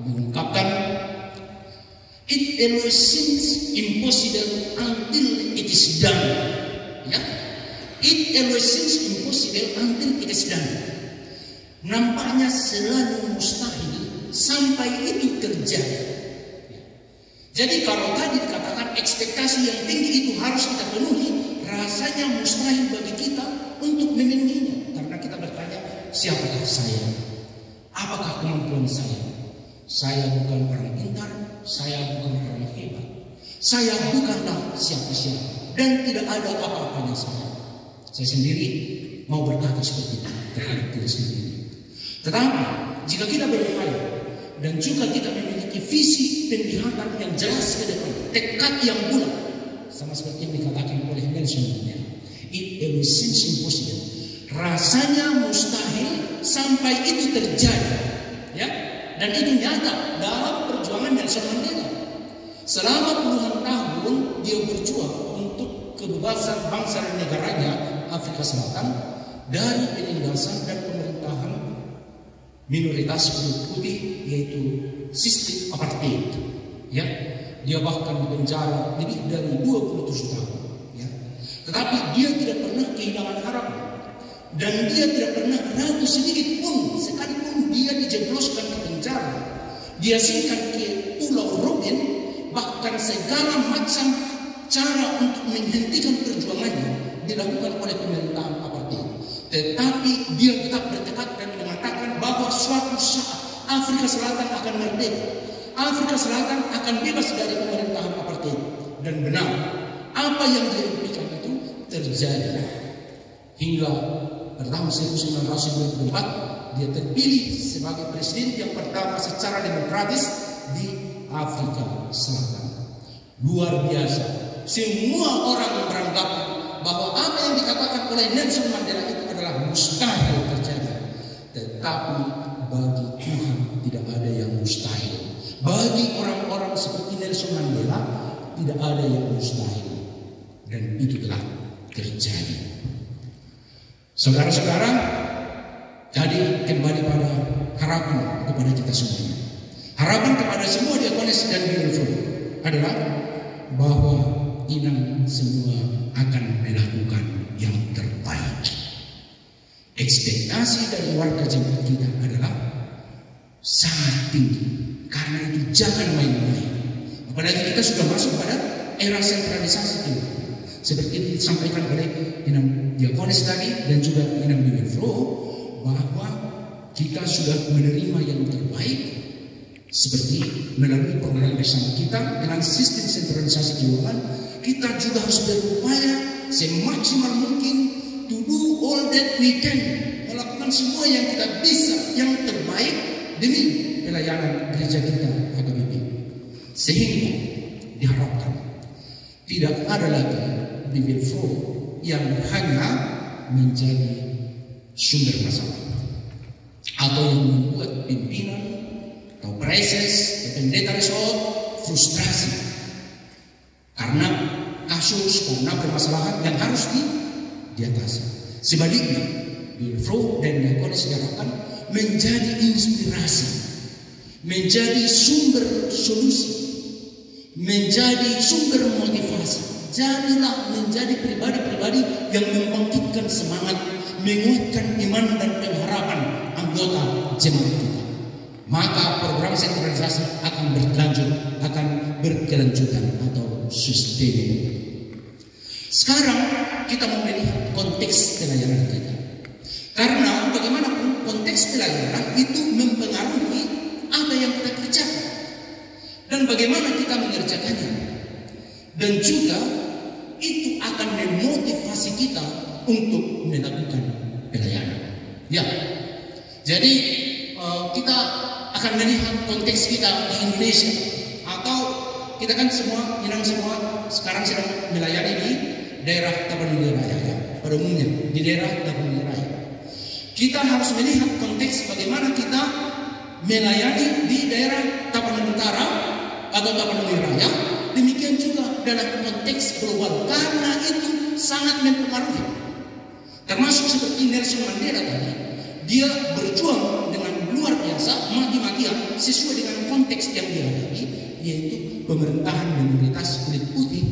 mengungkapkan, "It always seems impossible until it is done." Ya, it always seems impossible until it is done. Nampaknya selalu mustahil sampai itu terjadi. Jadi kalau tadi dikatakan ekspektasi yang tinggi itu harus kita penuhi, rasanya mustahil bagi kita untuk memenuhinya. Karena kita bertanya, siapakah saya? Apakah kemampuan saya? Saya bukan orang pintar, saya bukan orang hebat, saya bukanlah siapa-siapa, dan tidak ada apa-apanya saya. Saya sendiri mau berkata seperti itu terhadap diri sendiri. Tetapi jika kita berupaya dan juga kita memiliki visi penglihatan yang jelas ke depan, tekad yang bulat, sama seperti yang dikatakan oleh Nelson Mandela, "It always seems impossible." Rasanya mustahil sampai itu terjadi, ya. Dan itu nyata dalam perjuangan Nelson Mandela. Selama puluhan tahun dia berjuang untuk kebebasan bangsa dan negaranya Afrika Selatan dari penindasan dan pemerintahan minoritas kulit putih, yaitu sistem apartheid. Ya, dia bahkan dipenjara lebih dari 27 tahun. Ya. Tetapi dia tidak pernah kehilangan harapan. Dan dia tidak pernah ragu sedikit pun, sekalipun dia dijebloskan ke penjara, diasingkan ke Pulau Robben, bahkan segala macam cara untuk menghentikan perjuangannya dilakukan oleh pemerintahan apartheid. Tetapi dia tetap bertekad dan mengatakan bahwa suatu saat Afrika Selatan akan merdeka, Afrika Selatan akan bebas dari pemerintahan apartheid. Dan benar, apa yang dia impikan itu terjadi. Hingga pada tahun 1924 dia terpilih sebagai presiden yang pertama secara demokratis di Afrika Selatan. Luar biasa. Semua orang beranggapan bahwa apa yang dikatakan oleh Nelson Mandela itu adalah mustahil terjadi. Tetapi bagi Tuhan tidak ada yang mustahil. Bagi orang-orang seperti Nelson Mandela tidak ada yang mustahil. Dan itu telah terjadi. Saudara-saudara, jadi kembali pada harapan kepada kita semuanya. Harapan kepada semua diakonis dan Bill adalah bahwa inang semua akan melakukan yang terbaik. Ekspektasi dari warga jemaat kita adalah sangat tinggi. Karena itu jangan main-main. Apalagi kita sudah masuk pada era sentralisasi itu. Seperti yang disampaikan oleh Inang Diakonis tadi dan juga Inang Bill bahwa kita sudah menerima yang terbaik seperti melalui program bersama kita dengan sistem sentralisasi keuangan. Kita juga harus berupaya semaksimal mungkin to do all that we can, melakukan semua yang kita bisa yang terbaik demi pelayanan gereja kita HKBP, sehingga diharapkan tidak ada lagi bibit yang hanya menjadi sumber masalah atau yang membuat pimpinan atau preses pendeta resort frustrasi karena kasus, karena permasalahan yang harus diatasi. Sebaliknya, Wilfro dan Diakonis diharapkan menjadi inspirasi, menjadi sumber solusi, menjadi sumber motivasi. Jadilah menjadi pribadi-pribadi yang membangkitkan semangat, menguatkan iman dan pengharapan anggota jemaat kita. Maka program sentralisasi akan berlanjut, akan berkelanjutan atau sustainable. Sekarang kita mau melihat konteks pelayanan kita. Karena bagaimanapun konteks pelayanan itu mempengaruhi apa yang kita kerjakan dan bagaimana kita mengerjakannya. Dan juga itu akan memotivasi kita untuk melakukan pelayanan. Ya, jadi kita akan melihat konteks kita di Indonesia, atau kita kan semua sekarang sedang melayani di daerah Tapanuli Raya, ya, pada umumnya di daerah Tapanuli Raya. Kita harus melihat konteks bagaimana kita melayani di daerah Tapanuli Utara atau Tapanuli Raya. Demikian juga dalam konteks global, karena itu sangat mempengaruhi. Termasuk seperti Nelson Mandela tadi, dia berjuang dengan luar biasa, mati-matian sesuai dengan konteks yang dihadapi, yaitu pemerintahan minoritas kulit putih,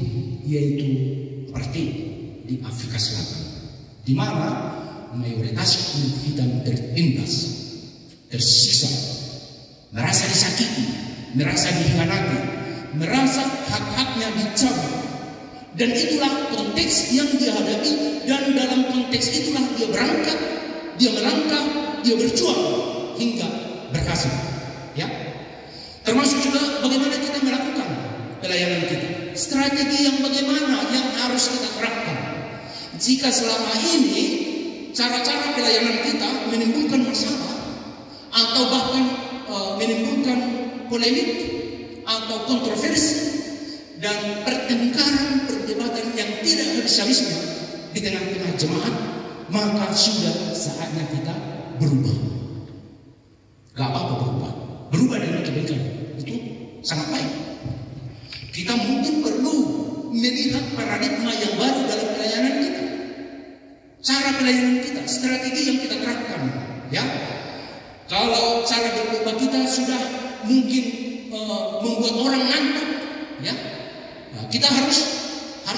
yaitu apartheid di Afrika Selatan, di mana mayoritas kulit hitam tertindas, tersiksa, merasa disakiti, merasa dihianati, merasa hak-haknya dicabut. Dan itulah konteks yang dia hadapi, dan dalam konteks itulah dia berangkat, dia melangkah, dia berjuang hingga berhasil. Ya, termasuk juga bagaimana kita melakukan pelayanan kita, strategi yang bagaimana yang harus kita terapkan. Jika selama ini cara-cara pelayanan kita menimbulkan masalah atau bahkan menimbulkan polemik atau kontroversi dan pertengkaran, perdebatan yang tidak habis-habisnya di tengah-tengah jemaat, maka sudah saatnya kita berubah. Gak apa-apa berubah dengan kebaikan, itu sangat baik. Kita mungkin perlu melihat paradigma yang baru dalam pelayanan kita, cara pelayanan kita, strategi yang kita terapkan. Ya, kalau cara berubah kita sudah mungkin membuat orang ngantuk, ya, nah, kita harus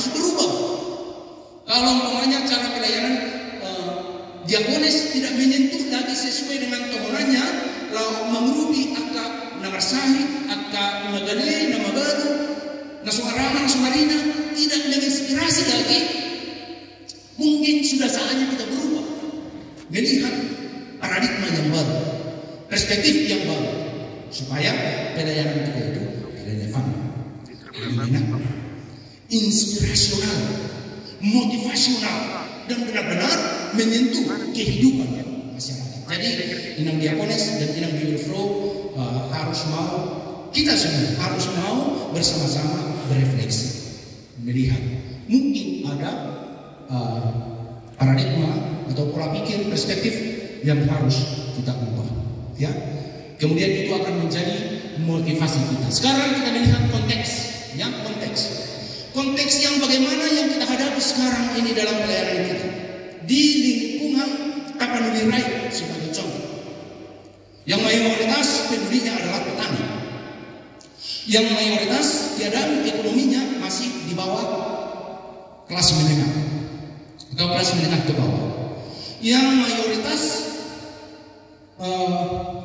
berubah. Kalau umpamanya cara pelayanan diakonis tidak menyentuh lagi sesuai dengan tokohannya, lalu mengurupi akak nama sahih, akak magale, nama baru, nasuarama, nasuarina, tidak menginspirasi lagi, mungkin sudah saatnya kita berubah, melihat paradigma yang baru, perspektif yang baru, supaya pelayanan kita itu relevan, inspirasional, motivasional, dan benar-benar menyentuh kehidupan masyarakat. Jadi inang diakonis dan inang biwilfro harus mau, kita semua harus mau bersama-sama berefleksi, melihat mungkin ada paradigma atau pola pikir, perspektif yang harus kita ubah. Ya, kemudian itu akan menjadi motivasi kita. Sekarang kita melihat konteks, ya, konteks yang bagaimana yang kita hadapi sekarang ini dalam pelayanan kita di lingkungan Tapanuli Rai sebagai contoh, yang mayoritas penduduknya adalah petani, yang mayoritas tiada ekonominya masih di bawah kelas menengah atau kelas menengah ke bawah, yang mayoritas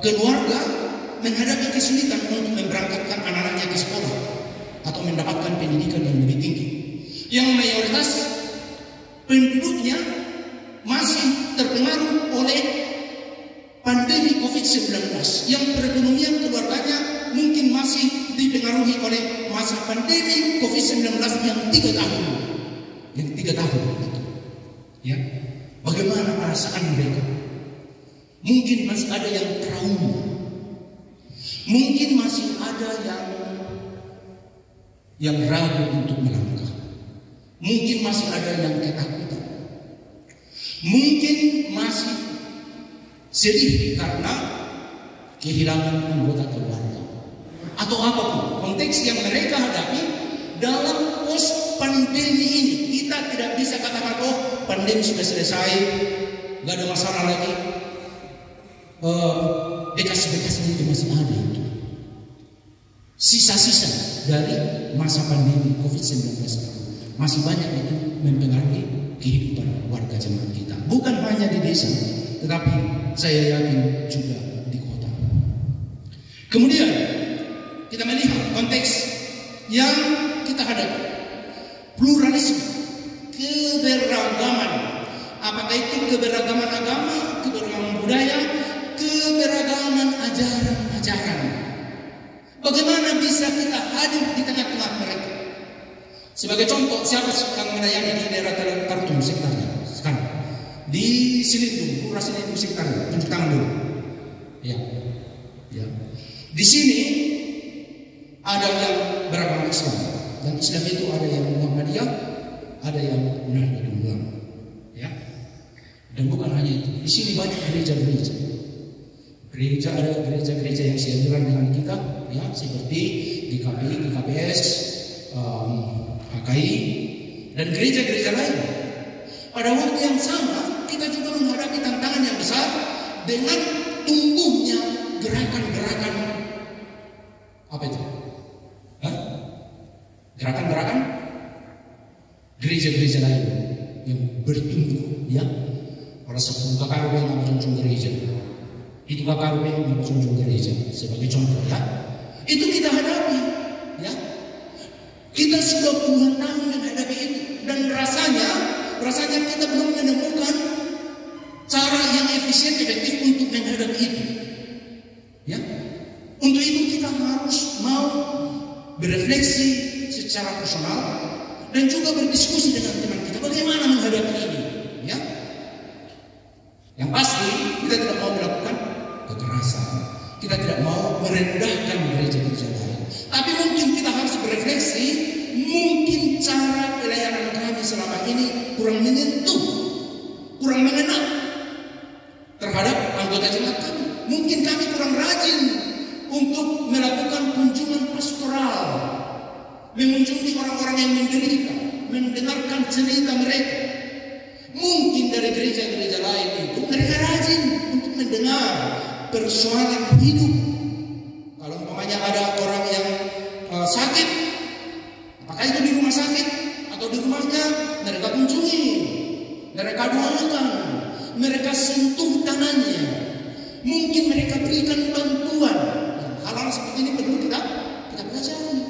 keluarga menghadapi kesulitan untuk memberangkatkan anak-anaknya ke sekolah atau mendapatkan pendidikan yang lebih tinggi, yang mayoritas penduduknya masih terpengaruh oleh pandemi COVID-19, yang perekonomian keluarganya mungkin masih dipengaruhi oleh masa pandemi COVID-19 yang 3 tahun. Yang 3 tahun itu. Ya. Bagaimana perasaan mereka? Mungkin masih ada yang trauma. Mungkin masih ada yang ragu untuk melangkah. Mungkin masih ada yang ketakutan. Mungkin masih sedih karena kehilangan anggota keluarga atau apapun konteks yang mereka hadapi dalam pos pandemi ini. Kita tidak bisa katakan, oh pandemi sudah selesai, gak ada masalah lagi. Bekas-bekas itu masih ada itu, sisa-sisa dari masa pandemi COVID-19 masih banyak itu mempengaruhi kehidupan warga jemaat kita, bukan hanya di desa, tetapi saya yakin juga di kota. Kemudian kita melihat konteks yang kita hadapi, pluralisme, keberagaman, apakah itu keberagaman agama, keberagaman budaya, keberagaman ajaran-ajaran. Bagaimana bisa kita hadir di tengah-tengah mereka? Sebagai contoh, siapa yang melayani di daerah Tartum sekitarnya sekarang? Di Silindung, Pura Silindung sekitarnya, tunjuk tangan dulu. Ya. Di sini ada yang beragama Islam, dan Islam itu ada yang Muhammadiyah, ada yang Nahdlatul. Ya. Dan bukan hanya itu, di sini banyak gereja-gereja. Ada gereja-gereja yang sejalan dengan kita, ya, seperti GKPI, GKPS, HKI, dan gereja-gereja lain. Pada waktu yang sama, kita juga menghadapi tantangan yang besar dengan tumbuhnya gerakan-gerakan Apa itu? Hah? Gerakan-gerakan gereja-gereja lain yang bertumbuh, ya. Orang 10 KKRB yang menjunjung gereja, itu KKRB yang menjunjung gereja sebagai contoh, ya. Itu kita hadapi, ya. Kita sudah puluhan tahun menghadapi itu, dan rasanya kita belum menemukan cara yang efisien, efektif untuk menghadapi itu, ya. Untuk itu kita harus mau berefleksi secara personal dan juga berdiskusi dengan teman kita bagaimana menghadapi ini, ya. Yang pasti kita tidak mau melakukan kekerasan, kita tidak mau merendahkan gereja-gereja lain. Tapi mungkin kita harus berefleksi, mungkin cara pelayanan kami selama ini kurang menyentuh, kurang mengena terhadap anggota jemaat kami. Mungkin kami kurang rajin untuk melakukan kunjungan pastoral, mengunjungi orang-orang yang menderita, mendengarkan cerita mereka. Mungkin dari gereja-gereja lain itu mereka rajin untuk mendengar persoalan hidup. Kalau umpamanya ada orang yang sakit, apakah itu di rumah sakit atau di rumahnya, mereka kunjungi, mereka doakan, mereka sentuh tangannya. Mungkin mereka berikan bantuan. Hal-hal seperti ini perlu kita pelajari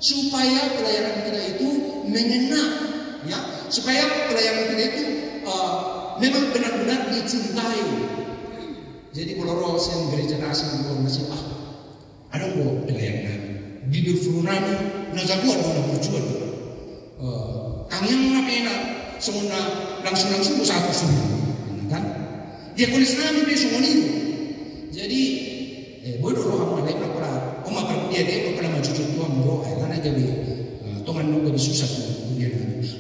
supaya pelayanan kita itu mengena, ya, supaya pelayanan kita itu memang benar-benar dicintai. Jadi kalau yang gereja nasi masih ada kok pelayanan di Furunani nazaku ada berjuang. Kalian ngapena semua langsung satu semua, kan? Dia kulis nami besok ini. Jadi bodoh roh amal lain apa? Oma pergi dia kalau maju tua muro, karena jadi toman nunggu di susah tu dia.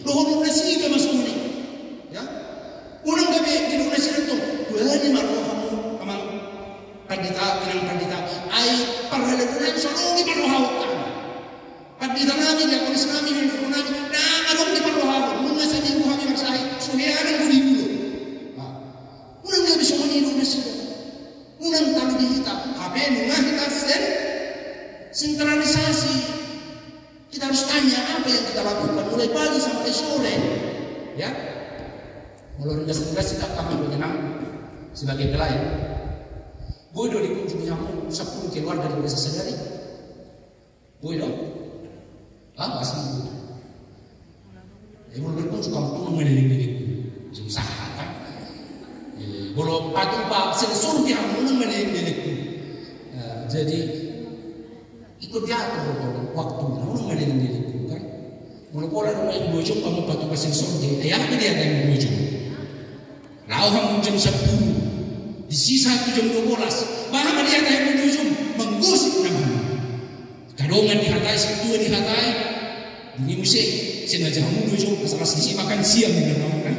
Roh nasi ke masuk ni, ya? Orang kami di nasi itu, bukan maroh kamu amal pandita, bilang pandita, ay perhalean soalnya diperrohaukan. Pandita nami dia kulis nami dan firman nami, nah alok diperrohaukan, mungkin saja ibu kami maksai, suhiran budi dulu. Orang nggak bisa meniru nasi. Unang tahu kita, apa yang kita sentralisasi. Kita harus tanya apa yang kita lakukan mulai pagi sampai sore, ya. Mulai rendah kita kami menyenang sebagai pelayan. Bodoh dikunjungi kamu 10 keluarga dari desa sendiri. Bodoh, asal bodoh. Mulai berkunjung kamu mengelilingi usaha kan. Kalau patung pak sensor dia mulai melihat-lihatku. Jadi ikut diatur waktu mulai melihat-lihatku kan. Mulai pola rumah bojong kamu patung pak sensor dia. Apa dia yang bojong? Lau kamu jam 10, di sisa itu jam 12. Bahkan dia yang bojong menggosip namanya. Kadongan dihatai, setua dihatai. Ini musik sengaja kamu bojong asal sisi makan siang dengan kamu kan.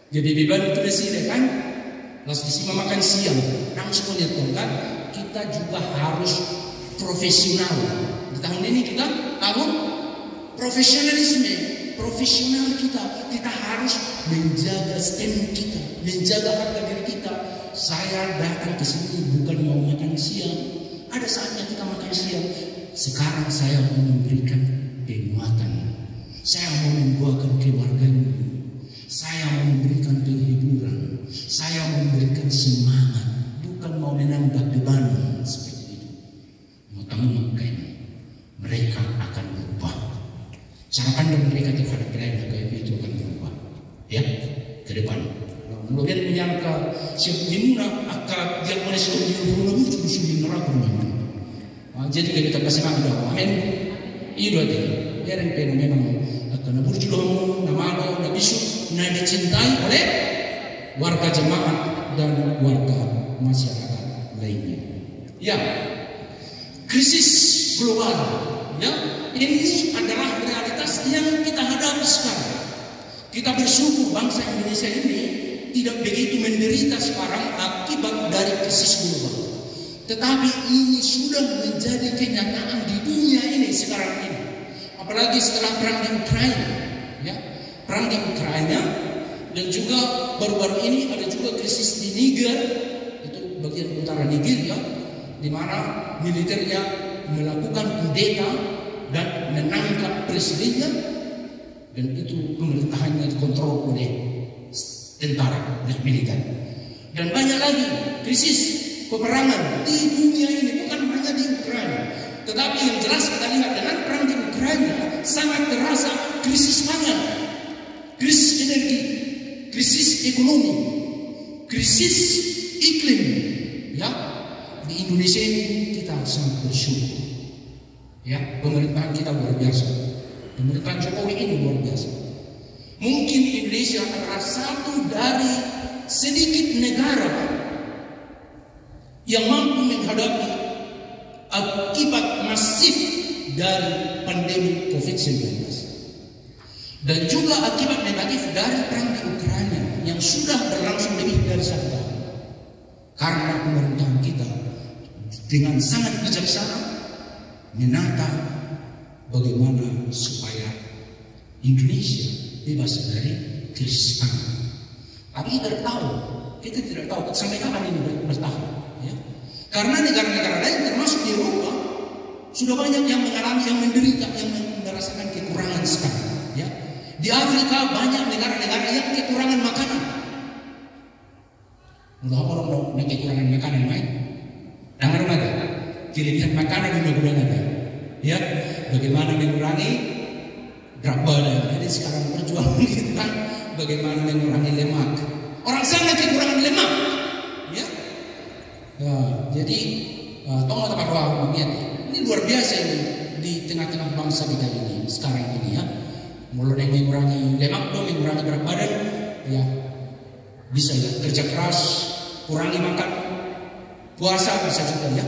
Jadi beban itu disini kan, lalu disini makan siang, langsung lihat kan, kita juga harus profesional. Di tahun ini kita tahun profesional kita harus menjaga stand kita, menjaga harga diri kita. Saya datang ke sini bukan mau makan siang, ada saatnya kita makan siang. Sekarang saya mau memberikan penguatan, saya mau membuahkan keluarganya. Saya mau memberikan penghiburan, saya mau memberikan semangat, bukan mau menambah beban seperti itu. Mau mungkin mereka akan berubah. Cara pandang mereka terhadap pelayanan kayak itu akan berubah, ya, ke depan. Kemudian menyangka siapa dimana akan dia mulai sudah diurus sudah neraka memang. Jadi kita kasih makna, amin. Itu aja. Biar yang memang akan berjuang, namalo, nabisu. Nah dicintai oleh warga jemaat dan warga masyarakat lainnya. Ya, krisis global, ya, ini adalah realitas yang kita hadapi sekarang. Kita bersyukur bangsa Indonesia ini tidak begitu menderita sekarang akibat dari krisis global. Tetapi ini sudah menjadi kenyataan di dunia ini sekarang ini. Apalagi setelah perang di Ukraina, ya. Perang di Ukraina dan juga baru-baru ini ada juga krisis di Niger, itu bagian utara Nigeria, di mana militernya melakukan kudeta dan menangkap presidennya, dan itu pemerintahannya dikontrol oleh tentara, oleh militer. Dan banyak lagi krisis peperangan di dunia ini, bukan hanya di Ukraina, tetapi yang jelas kita lihat dengan perang di Ukraina sangat terasa krisis pangan, krisis energi, krisis ekonomi, krisis iklim. Ya, di Indonesia ini kita sangat bersyukur. Ya, pemerintahan kita luar biasa. Pemerintahan Jokowi ini luar biasa. Mungkin Indonesia adalah satu dari sedikit negara yang mampu menghadapi akibat masif dari pandemi COVID-19 dan juga akibat negatif dari perang di Ukraina yang sudah berlangsung lebih dari 1 tahun. Karena pemerintahan kita dengan sangat bijaksana menata bagaimana supaya Indonesia bebas dari krisis pangan. Tapi kita tidak tahu sampai kapan ini bertahan. Ya. Karena negara-negara lain termasuk di Eropa sudah banyak yang mengalami, yang menderita, yang merasakan kekurangan sekarang. Ya. Di Afrika banyak negara-negara yang kekurangan makanan. Udah apa orang kekurangan makanan main? Dengar ada kelebihan makanan mudah-mudahan ada. Ya, bagaimana mengurangi berat badan? Jadi sekarang perjuangan kita bagaimana mengurangi lemak. Orang sangat kekurangan lemak. Ya. Jadi tolong tempat ruang ini luar biasa ini di tengah-tengah bangsa kita ini sekarang ini ya. Mulai mengurangi lemak, mengurangi berat badan, ya bisa ya kerja keras, kurangi makan, puasa bisa juga ya.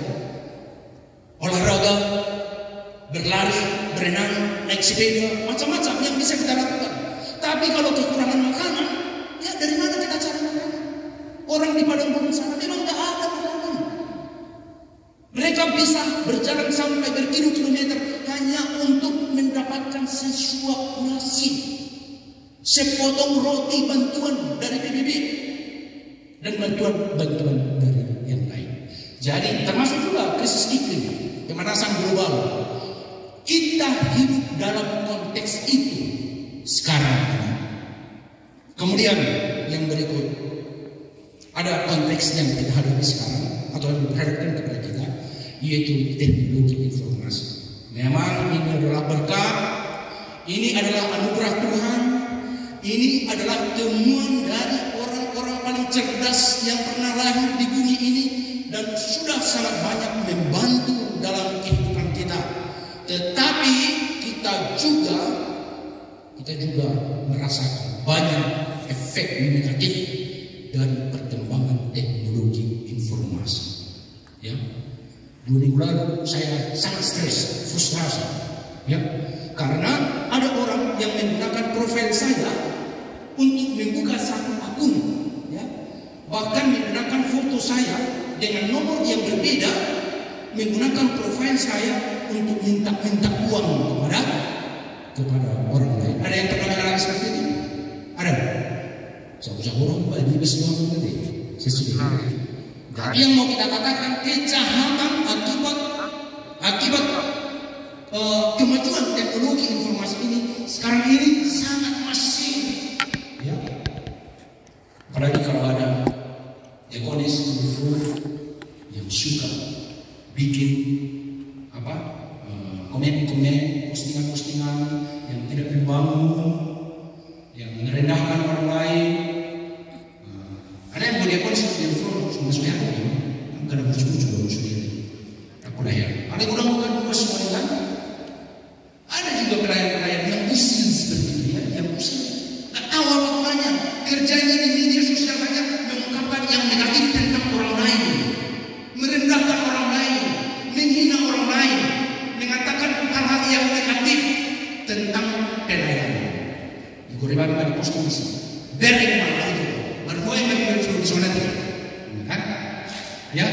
Olahraga, berlari, berenang, naik sepeda, macam-macam yang bisa kita lakukan. Tapi kalau kekurangan makanan, ya dari mana kita cari makanan? Orang di padang gurun sana memang tidak ada makanan. Mereka bisa berjalan sampai berkilo-kilometer hanya untuk mendapatkan sesuap nasi, sepotong roti bantuan dari PBB dan bantuan dari yang lain. Jadi termasuk juga krisis iklim, pemanasan global. Kita hidup dalam konteks itu sekarang ini. Kemudian yang berikut, ada konteks yang kita hadapi sekarang atau yang diperhadapkan kepada kita, yaitu teknologi informasi. Memang ini adalah berkah, ini adalah anugerah Tuhan, ini adalah temuan dari orang-orang paling cerdas yang pernah lahir di bumi ini dan sudah sangat banyak membantu dalam kehidupan kita. Tetapi kita juga merasakan banyak efek negatif dari perkembangan teknologi informasi. Ya, 2 minggu lalu saya sangat stres, frustrasi, ya, karena ada orang yang menggunakan profil saya untuk membuka satu akun, ya, bahkan menggunakan foto saya dengan nomor yang berbeda, menggunakan profil saya untuk minta uang kepada orang lain. Ada yang pernah mengalami seperti itu? Ada? Saya orang bagi besar nanti. Sesudah. Tapi yang mau kita katakan kejahatan akibat kemajuan teknologi informasi ini sekarang ini sangat masif. Ya. Apalagi kalau ada ekonomis yang suka bikin komen-komen, postingan-postingan yang tidak membangun, yang merendahkan orang lain. Ada yang boleh pun seperti itu, semua saya karena lucu-lucu baru sendiri. Aku dah ya. Ada yang bukan dua semuanya kan? Ada juga pelayan-pelayan yang usil seperti itu ya, yang usil. Tak tahu apa gunanya. Kerjanya di media sosial hanya mengungkapkan yang negatif tentang orang lain, merendahkan orang lain, menghina orang lain, mengatakan hal-hal yang negatif tentang pelayan. Di Korea ada posting di sini. Derek itu, baru yang mengambil di sana tidak, kan? Ya,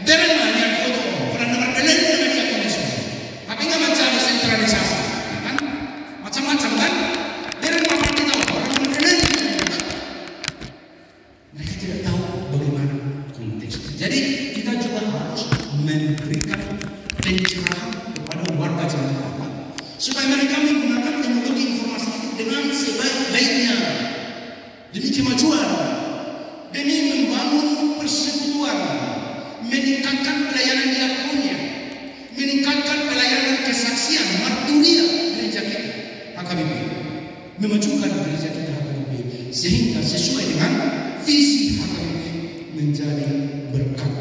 derek yang foto. Pernah dengar pelayan yang dia komunisme. Tapi nggak mencari sentralisasi, kan? Macam-macam kan? Derek apa kita orang pelayan. Mereka tidak tahu bagaimana konteks. Jadi kita juga harus pencerahan kepada warga Jakarta supaya mereka menggunakan teknologi informasi itu dengan sebaik-baiknya demi kemajuan, demi membangun persekutuan, meningkatkan pelayanan diakonia, meningkatkan pelayanan kesaksian marturia gereja kita HKBP, memajukan gereja kita HKBP sehingga sesuai dengan visi HKBP menjadi berkat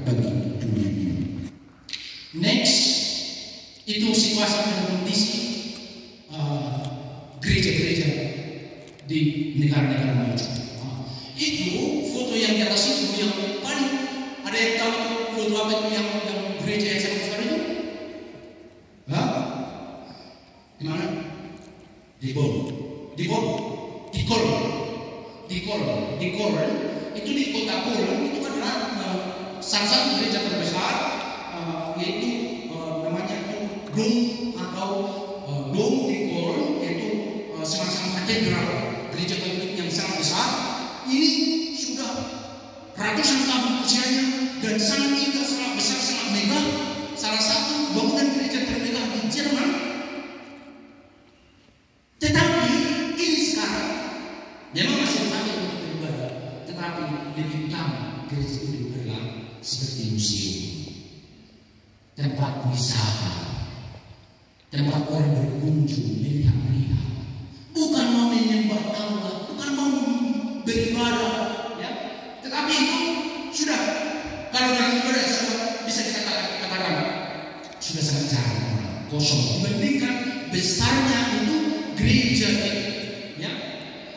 bagi dunia ini. Next, itu situasi dan kondisi gereja-gereja di negara-negara maju. Itu foto yang di atas itu yang paling, ada yang tahu foto apa itu yang gereja yang sangat besar itu? Hah? Di mana? Di Kol. Itu di kota Kol itu adalah salah satu gereja terbesar, yaitu namanya itu Dom di Kol, yaitu semacam katedral gereja Katolik yang sangat besar. Ini sudah ratusan tahun usianya dan sangat indah, sangat besar, sangat megah. Salah satu bangunan gereja termegah di Jerman. Tetapi ini sekarang memang masih dipakai untuk beribadah, tetapi lebih utama gereja itu dipegang seperti museum, tempat wisata, tempat orang berkunjung melihat-lihat, bukan mau menyembah Allah, bukan mau beribadah, ya. Tetapi itu sudah, kalau dalam ibadah sudah bisa dikatakan sudah sangat jarang, kosong dibandingkan besarnya itu gereja itu, ya.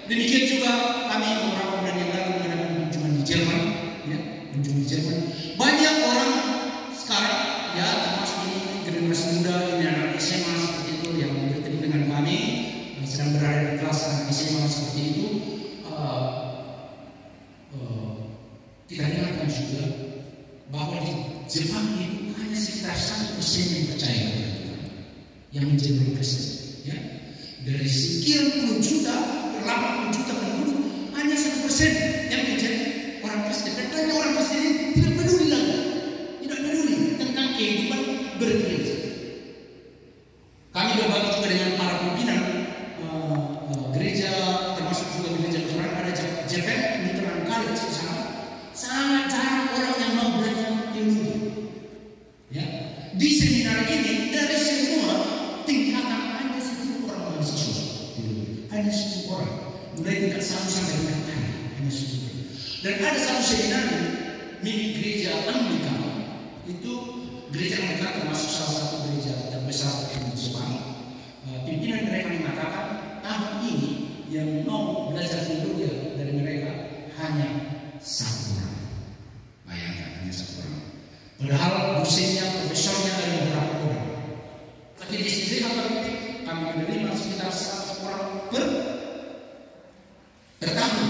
Demikian juga kami beberapa bulan yang lalu mengadakan kunjungan di Jerman, ya, kunjungan di Jerman. Banyak orang sekarang, ya, termasuk ini generasi muda, ini anak SMA seperti itu yang bertemu dengan kami, sedang berada di kelas anak SMA seperti itu. Kita ingatkan juga bahwa di Jepang itu hanya sekitar 1% yang percaya kepada Tuhan, yang menjadi Kristen, ya. Dari sekian puluh juta, 80 juta penduduk, hanya 1% yang menjadi orang Kristen. Dan orang Kristen ini tidak peduli lagi, tidak peduli tentang kehidupan bergereja. Kami berbagi juga dengan para pimpinan gereja, termasuk juga gereja Lutheran, ada Japan Lutheran College di sana. Sangat jarang orang yang mau belajar teologi. Ya, di seminar ini dari semua tingkatan hanya 10 orang mahasiswa teologi, hanya 10 orang, mulai tingkat 1 sampai tingkat 6, hanya 10 orang. Dan ada satu seminar milik gereja Anglika, itu gereja Anglika termasuk salah satu gereja terbesar di Jepang. Pimpinan mereka mengatakan tahun ini yang mau belajar teologi dari mereka hanya 1 orang. Bayangkan, hanya 1 orang. Padahal dosennya, profesornya ada beberapa orang. Tapi di sini kami menerima sekitar 100 orang per tahun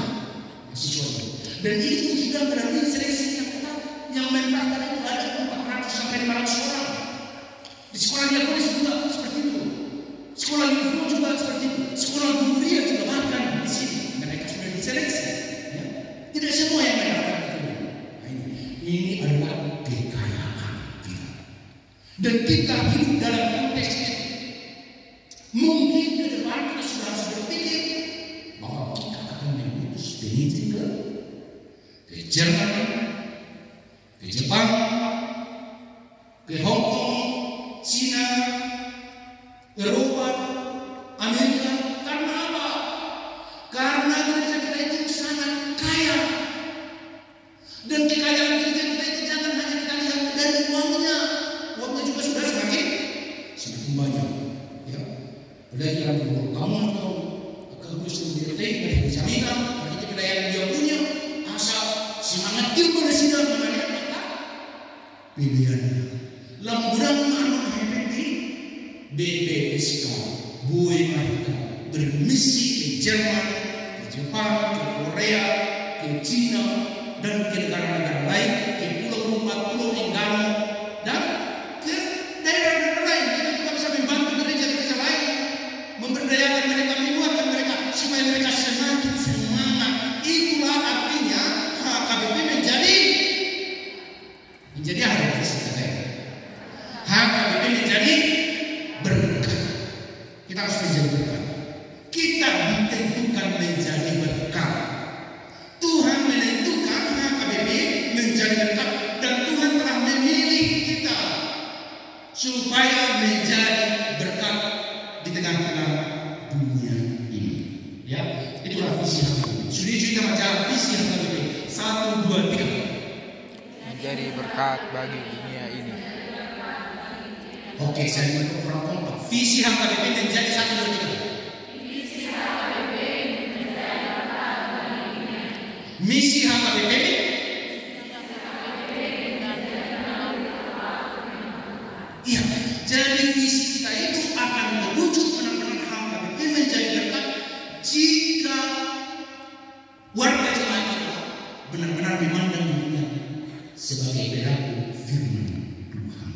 mahasiswa. Dan itu sudah melalui seleksi yang ketat, yang mendaftar itu ada 400 sampai 500 orang. Di sekolah diakonis juga seperti itu. Sekolah Yufo juga seperti itu. Sekolah Guria juga bahkan di sini mereka sudah diseleksi. Ya. Tidak semua yang mendaftar itu. Ini adalah kekayaan kita. Dan kita hidup dalam konteks itu. Mungkin ke depan kita sudah harus berpikir bahwa kita akan mengutus peneliti ke Jerman, ke Jepang, ke Hong Kong, China, Eropa, Amerika. Karena apa? Karena gereja kita itu sangat kaya. Dan kekayaan gereja kita itu jangan hanya kita lihat dari uangnya. Uangnya juga sudah semakin banyak. Ya. Apalagi yang kamu atau kehususan dari gereja kita, itu pelayanan dia punya, asal semangat dia pada sidang mengenai kita pilihannya. Lamburan anak HPP BPSK Bui Marita bermisi ke Jerman, ke Jepang, ke Korea, ke China, dan ke negara-negara lain, ke pulau-pulau Enggano, dan ke daerah-daerah lain. Kita juga bisa membantu gereja-gereja lain, memberdayakan mereka, menguatkan mereka, supaya mereka semakin semangat. Itulah artinya HKBP menjadi apa? HKBP HKBP menjadi berkat. Kita harus menjadi berkat. Kita ditentukan menjadi berkat. Tuhan menentukan HKBP menjadi berkat dan Tuhan telah memilih kita supaya menjadi berkat di tengah-tengah dunia ini. Ya, itulah visi HKBP. Sudah kita baca visi HKBP 1, 2, 3. Menjadi berkat bagi dunia ini. Oke, saya mau kurang kompak. Visi HKBP menjadi 1, 2, 3. Misi HKBP iya, jadi visi kita itu akan merujuk benar-benar HKBP menjadi berkat jika warga jemaat kita benar-benar memandang dunia sebagai pelaku firman Tuhan.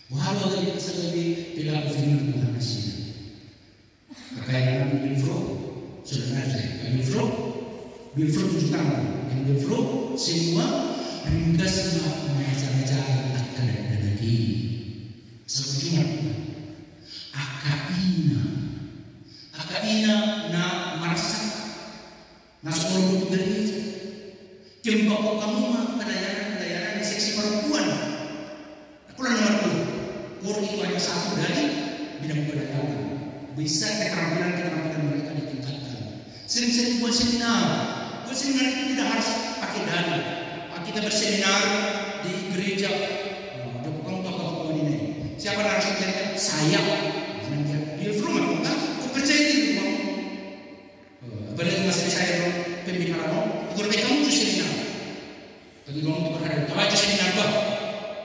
Bahwa tadi sebagai pelaku firman Tuhan di sini. Kakak Wilfro, saudara saya, Wilfro 7 tahun, yang Wilfro semua ringkas mengajar-ajar akan ada lagi. Satu Jumat, Akaina na marasak, na sekolah gereja, kembali kamu pelayanan di seksi perempuan. Aku lah nomor 2. Orang itu hanya satu dari bidang pelayanan. Bisa keterampilan mereka ditingkatkan. Sering-sering buat seminar. Buat seminar itu tidak harus pakai dana. Kita berseminar di gereja. Bukan apa ini. Siapa yang harus menjadi saya? Dia firman Tuhan. Aku percaya diri kamu. Apalagi masih saya pembicaraan. Ikut kamu itu seminar. Tapi kamu itu berharap. Apa itu seminar bah?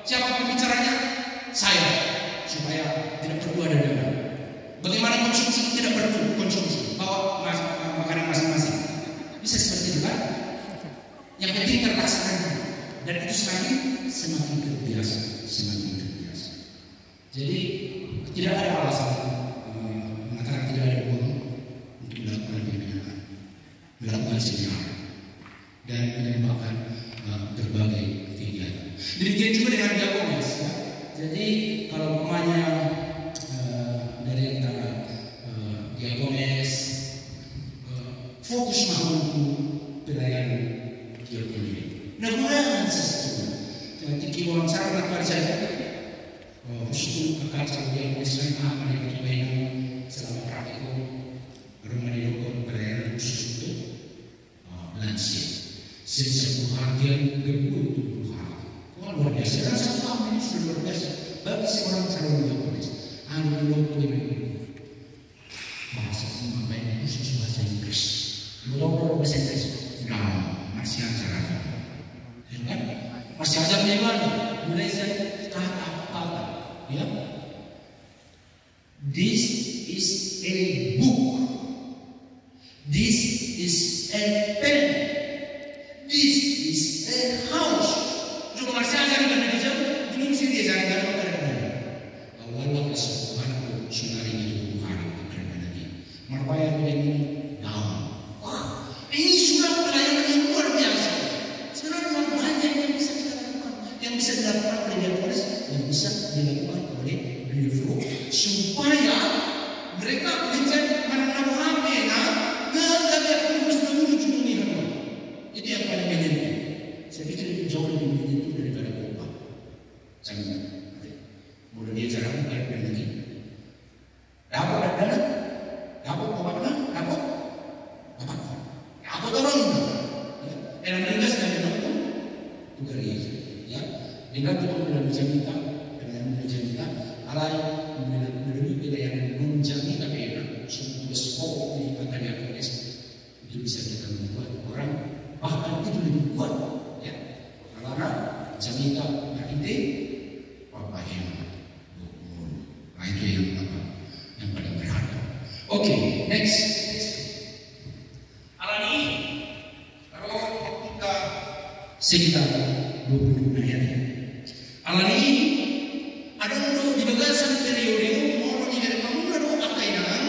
Siapa pembicaranya? Saya. Supaya tidak perlu ada dana. Bagaimana konsumsi tidak perlu konsumsi, bawa makanan masing-masing. Bisa seperti itu kan? Yang penting terpaksakan dan itu semakin terbiasa. Jadi tidak ada alasan mengatakan tidak ada uang untuk melakukan pembinaan, melakukan seminar dan menembakkan berbagai kegiatan. Demikian juga dengan Diakones. Ya. Jadi kalau umpamanya dari antara Diakones fokus mampu pelayanan diakoni. Namun sesuatu jadi kiwon cara nak saja khusus akan cara Diakones lain akan diketahui selama praktikum rumah dilakukan pelayanan khusus untuk lansia. Setiap bahagian gebur luar biasa. Dan satu tahun ini sudah luar biasa bagi seorang calon Diakones. Anu dulu bahasa sampai khusus bahasa Inggris. Belum bahasa Inggris. Masih ajar. Kan? Masih ajar bagaimana? Mulai dari kata-kata. Ya. This is a book. This is a pen. This is a house. Juga masih ajar dengan dijawab. Belum sih dia jangan Allah subhanahu sunari itu Tuhan akan lagi. Merpaya ini ini sudah pelayanan yang luar biasa. Sebenarnya banyak yang bisa kita lakukan, yang bisa dilakukan oleh Diakones, yang bisa dilakukan oleh Wilfro supaya mereka menjadi menanam hamena nggak harus menuju dunia. Itu yang paling penting. Saya pikir itu jauh lebih penting daripada upah. Jangan. Mulai dia jarang balik lagi. Dapat dana, dapat obatnya, dapat orang. Dalam mereka sedang menonton tukar dia. Ya, dengan kita menjadi kita, alai menjadi yang menjadi kaya suatu sport di kata Diakones itu bisa kita membuat orang bahkan itu lebih kuat. Ya, karena jamita ide apa yang itu yang paling berharga. Oke, next. Alani, kalau kita sekitar 20 ayat. Alani, ada untuk di bagasan periode mau dari kamu ada akainan.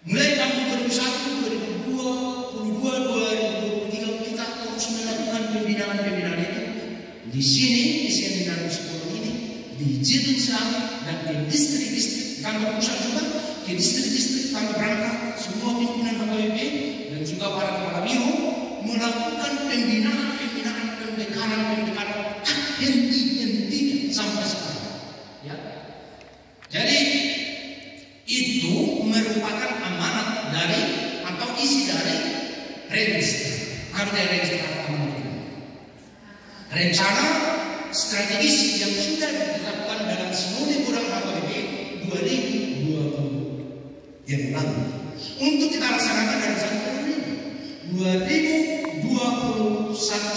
Mulai tahun 2001, 2022, 2023 kita terus melakukan pembinaan itu. Di sini di seminar sekolah ini di Jerusalem dan di distrik-distrik kantor pusat juga, di distrik-distrik kantor berangkat, semua pimpinan HKBP dan juga para kepala biro melakukan pembinaan pendekatan henti-hentinya sampai sekarang. Ya. Jadi itu merupakan amanat dari atau isi dari rencana strategis yang sudah ditetapkan dalam Sinode Kurang HKBP 2020 yang lalu untuk kita laksanakan dalam satu tahun ini 2021 sampai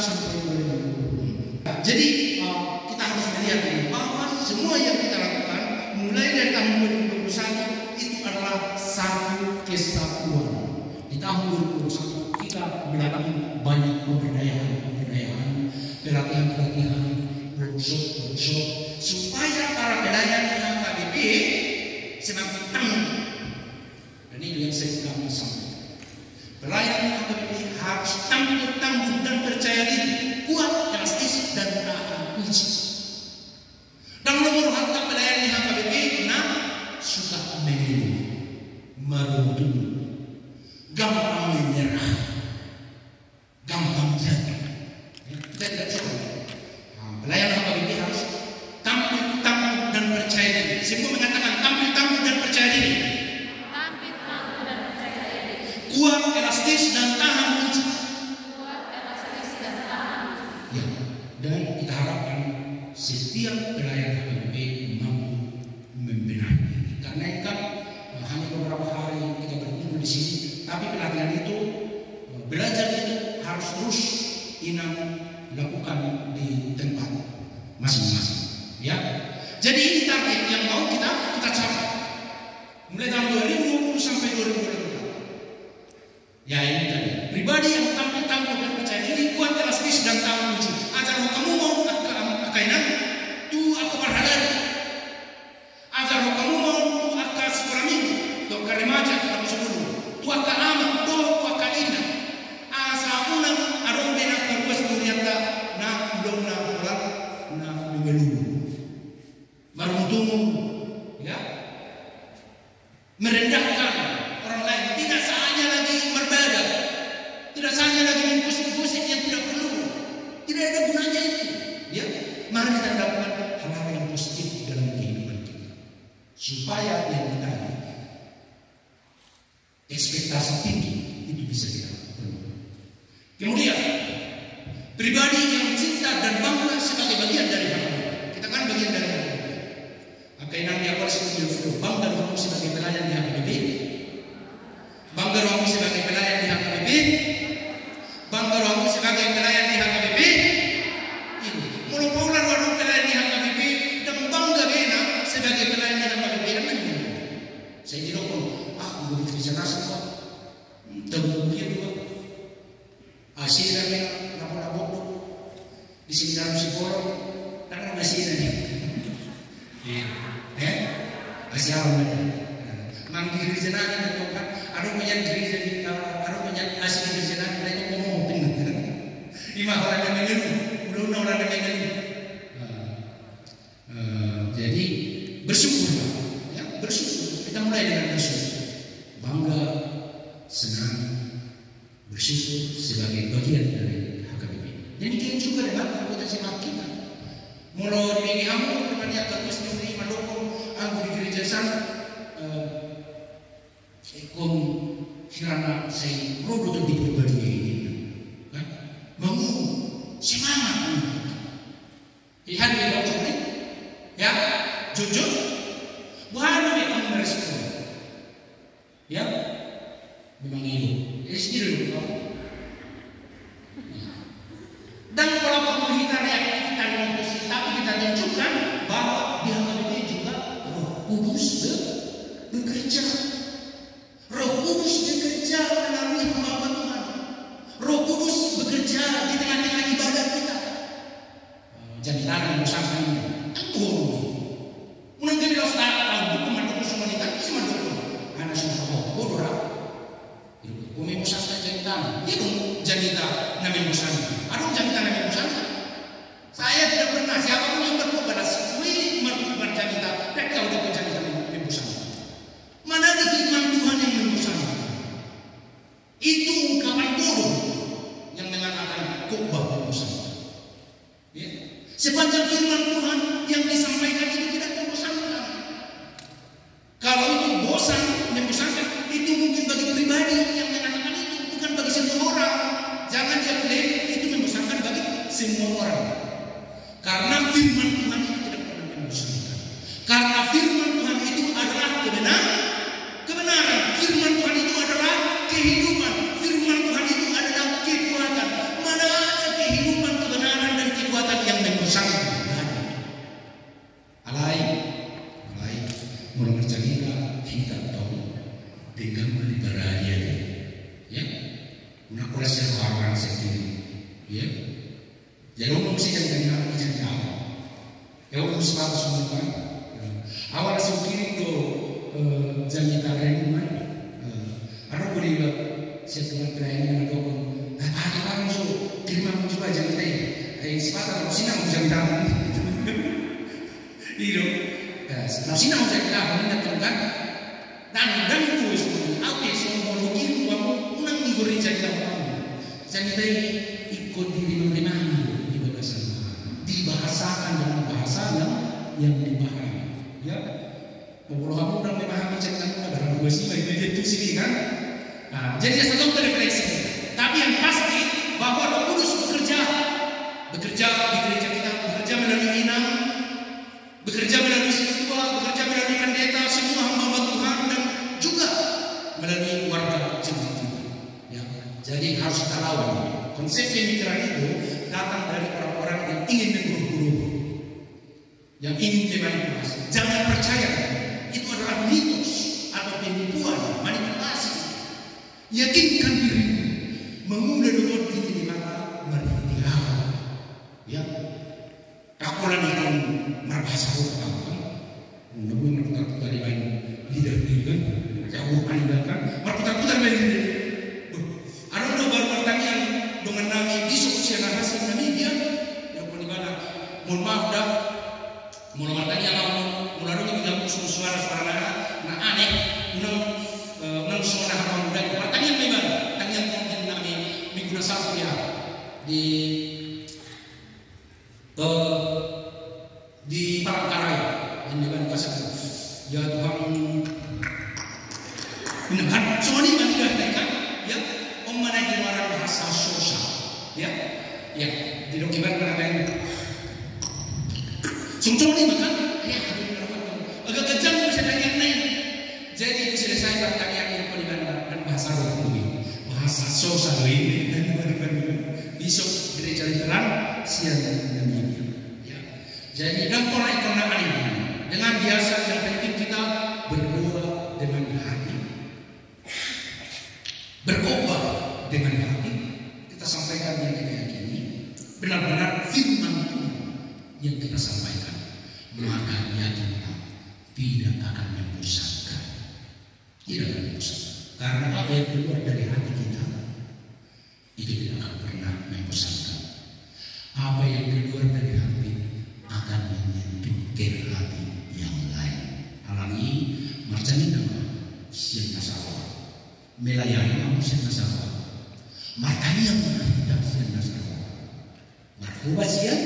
2020. Jadi kita harus melihat bahwa semua yang kita lakukan mulai dari tahun 2021 itu adalah satu kesatuan. Di tahun 2021 kita melakukan banyak pemberdayaan, pelatihan, workshop supaya para pelayan HKBP semakin tangguh. Dan ini yang saya kami sampaikan. Pelayan HKBP harus tangguh dan percaya diri, kuat, elastis dan tahan uji. Dan nomor harta pelayan HKBP suka mengeluh, meruntuh, gampang menyerah, gampang jatuh. Kita tidak suka. Pelayan HKBP harus tampil dan percaya diri. Semua mengatakan tampil dan percaya diri. Kuat, elastis dan tahan uji. Ya, dan kita harapkan setiap pelayan HKBP mampu membenahi. Karena itu kan hanya beberapa hari kita berkumpul di sini, tapi pelatihan itu, belajar itu harus terus lakukan di tempat masing-masing. Ya, jadi ini target yang mau kita capai mulai tahun 2020 sampai 2024. Ya ini tadi pribadi yang tampil dan percaya diri, kuat, elastis dan tahan uji. Ajar kamu mau kainan tu aku berhadir. Ajar kamu mau akan sekolah minggu, dokter remaja atau sebelum. Tu akan aman, tu akan indah. Asa unang arong benak terkuas duriata na belum na pulang na minggu. Maruntumu, ya, merendahkan orang lain. Tidak saja lagi berbeda, tidak saja lagi mengkusik-kusik yang tidak perlu. Tidak ada gunanya itu. Ya, mari kita lakukan hal-hal yang positif dalam kehidupan kita, supaya yang kita ekspektasi tinggi itu bisa kita penuhi. Kemudian pribadi yang cinta dan bangga sebagai bagian dari HKBP. Kita kan bagian dari HKBP. Kainan dia harus menjadi bangga kamu sebagai pelayan di HKBP. Bangga kamu sebagai pelayan di HKBP. Bangga kamu sebagai pelayan di HKBP. Ini mulai paulan warung pelayan di HKBP dan bangga bena sebagai pelayan di HKBP. Saya dirokok. Aku bekerja nasi kok. Terbuka juga. Hasilnya lapor-lapor di sini dalam sekolah dan hasilnya. Asyik mang diri jenang itu kan, ada punya diri jadi, ada punya asli diri jenang mereka ngomong dengan, lima orang yang mengeluh, belum orang yang mengeluh. Jadi bersyukur, ya bersyukur. Kita mulai dengan bersyukur, bangga, senang, bersyukur sebagai bagian dari HKBP. Demikian juga dengan anggota jemaat kita. Mulai dari kamu kepada kampus di Mandoko, aku di gereja sana, kom kirana saya produk di pribadi ini, kan? Bangun semangat, lihat di dalam sini, ya jujur, bukan memang merespon, ya memang itu, istri dulu. Dan walaupun kita reaktifkan emosi, tapi kita tunjukkan bahwa di HKBP juga Roh Kudus bekerja. Roh Kudus bekerja melalui hamba Tuhan. Roh Kudus bekerja di tengah-tengah ibadah kita. Jadi tangan bersama ini, tentu mengenai marcanina kita tahu dengan beradia ya una kelas yang orang sendiri ya jadi orang mesti jadi apa jadi apa ya orang mesti apa semua awal sendiri do jadi karen mana ada boleh setelah training ada ada orang so terima coba jadi sepatah sini aku jadi tamu itu sini aku jadi tamu ini kan dan itu semua aku semua mungkin kamu unang igor jadi tamu jadi tadi ikut diri di bahasa dibahasakan dengan bahasa yang dipahami ya kalau kamu udah memahami cerita kamu ada dua sih baik itu sini kan jadi satu refleksi tapi yang pasti bahwa Roh Kudus bekerja di gereja kita, bekerja melalui inang, bekerja melalui siswa, bekerja melalui pendeta, semua hamba Tuhan dan juga melalui keluarga jemaat kita. Ya, jadi harus kita lawan. Konsep pemikiran itu datang dari orang-orang yang ingin mengguru-guru, yang ingin dimanipulasi. Jangan percaya itu adalah mitos atau penipuan, manipulasi. Yakinkan dirimu, mengudah dengan diri maka berhati-hati. Ya, kakulan ikan berbahasa Arab kan, namun berputar-putar di lain lidah kan, jauh pandangan, berputar-putar di lidah. Ada udah baru pertanyaan dengan nami di sosial hasil Namibia, yang penibana, mohon maaf dah, mohon bertanya melalui mengganggu suara-suara nah aneh, unang suara orang muda. Pertanyaan bagaimana? Pertanyaan mungkin nami minggu satu ya di Palangkaraya yang dengan kasih ya Tuhan benar semua ini kan ya om mana di luar bahasa sosial ya di dokumen berapa semua ini makan ya agak kejam bisa tanya nih jadi selesai pertanyaan yang pendidikan bahasa bahasa sosial ini dan besok gereja terang siang Namibia. Ya. Jadi dan kona ini dengan biasa yang penting kita berdoa dengan hati, berkhotbah dengan hati. Kita sampaikan yang kita yakini, benar-benar firman Tuhan yang kita sampaikan. Maka yakinlah tidak akan membosankan, tidak akan membosankan. Karena apa yang keluar dari hati kita itu tidak akan pernah membosankan. Apa yang keluar dari hati akan menyentuh ke hati yang lain. Alami marcani nama siang nasawa, melayani nama siang nasawa, martani yang menghidap siang nasawa, marhubas siang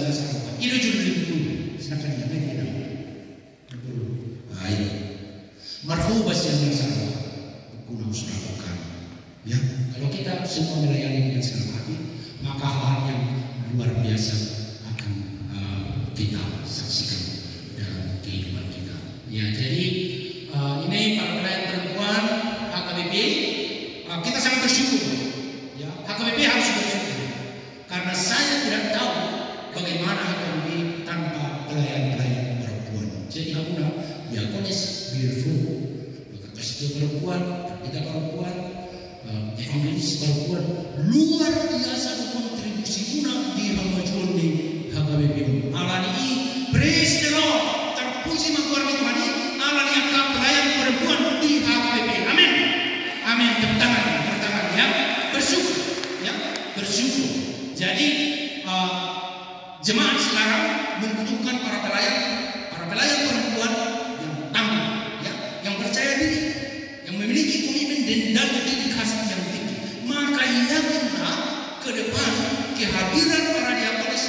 nasawa. Itu juga itu. Silakan yang lain nama. Baik. Marhubas siang nasawa. Kuna sudah bukan. Ya, kalau kita semua melayani dengan senang hati, maka hal yang luar biasa akan kita saksikan dalam kehidupan kita. Ya, jadi ini para pelayan perempuan HKBP kita sangat bersyukur. Ya, HKBP harus bersyukur karena saya tidak tahu bagaimana HKBP tanpa pelayan perempuan. Jadi aku diakonis beautiful, kasih perempuan, kita perempuan. Evangelis perempuan luar biasa kontribusi guna di hamajuan di HKBP. Alani praise the Lord, terpuji makhluk Tuhan. Alani akan pelayan perempuan di HKBP. Amin. Amin. Bertangan ya. Bersyukur ya. Bersyukur. Jadi jemaat sekarang membutuhkan para pelayan perempuan yang tangguh ya, yang percaya diri, yang memiliki komitmen dan dedikasi yang tinggi. Maka yakinlah ke depan kehadiran para diakonis